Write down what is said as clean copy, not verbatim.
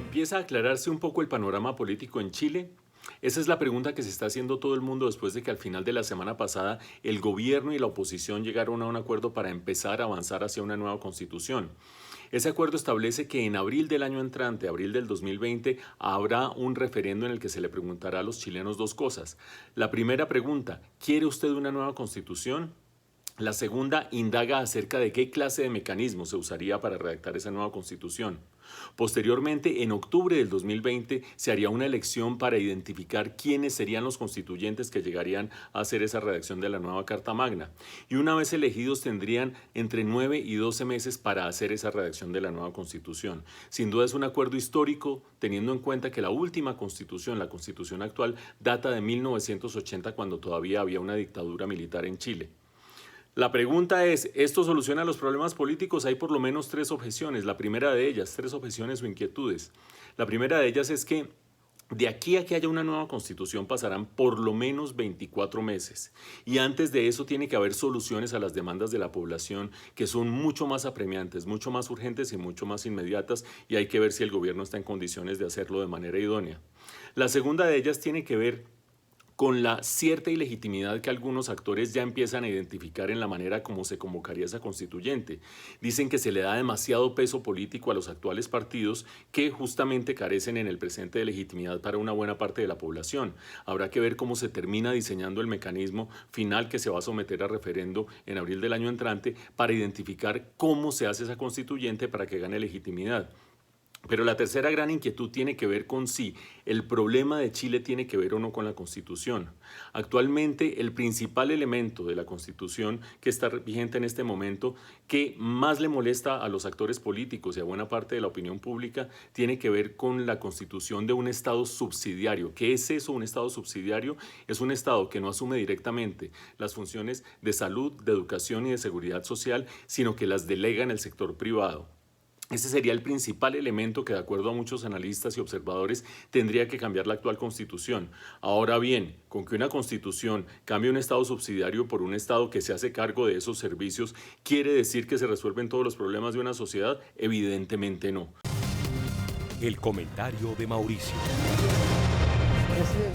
¿Empieza a aclararse un poco el panorama político en Chile? Esa es la pregunta que se está haciendo todo el mundo después de que al final de la semana pasada el gobierno y la oposición llegaron a un acuerdo para empezar a avanzar hacia una nueva constitución. Ese acuerdo establece que en abril del año entrante, abril del 2020, habrá un referendo en el que se le preguntará a los chilenos dos cosas. La primera pregunta, ¿quiere usted una nueva constitución? La segunda indaga acerca de qué clase de mecanismo se usaría para redactar esa nueva constitución. Posteriormente, en octubre del 2020, se haría una elección para identificar quiénes serían los constituyentes que llegarían a hacer esa redacción de la nueva Carta Magna. Y una vez elegidos tendrían entre 9 y 12 meses para hacer esa redacción de la nueva constitución. Sin duda es un acuerdo histórico, teniendo en cuenta que la última constitución, la constitución actual, data de 1980 cuando todavía había una dictadura militar en Chile. La pregunta es, ¿esto soluciona los problemas políticos? Hay por lo menos tres objeciones. La primera de ellas, tres objeciones o inquietudes. La primera de ellas es que de aquí a que haya una nueva constitución pasarán por lo menos 24 meses. Y antes de eso tiene que haber soluciones a las demandas de la población que son mucho más apremiantes, mucho más urgentes y mucho más inmediatas, y hay que ver si el gobierno está en condiciones de hacerlo de manera idónea. La segunda de ellas tiene que ver con la cierta ilegitimidad que algunos actores ya empiezan a identificar en la manera como se convocaría esa constituyente. Dicen que se le da demasiado peso político a los actuales partidos que justamente carecen en el presente de legitimidad para una buena parte de la población. Habrá que ver cómo se termina diseñando el mecanismo final que se va a someter a referendo en abril del año entrante para identificar cómo se hace esa constituyente para que gane legitimidad. Pero la tercera gran inquietud tiene que ver con si el problema de Chile tiene que ver o no con la Constitución. Actualmente, el principal elemento de la Constitución que está vigente en este momento, que más le molesta a los actores políticos y a buena parte de la opinión pública, tiene que ver con la constitución de un Estado subsidiario. ¿Qué es eso, un Estado subsidiario? Es un Estado que no asume directamente las funciones de salud, de educación y de seguridad social, sino que las delega en el sector privado. Ese sería el principal elemento que, de acuerdo a muchos analistas y observadores, tendría que cambiar la actual Constitución. Ahora bien, con que una Constitución cambie un Estado subsidiario por un Estado que se hace cargo de esos servicios, ¿quiere decir que se resuelven todos los problemas de una sociedad? Evidentemente no. El comentario de Mauricio.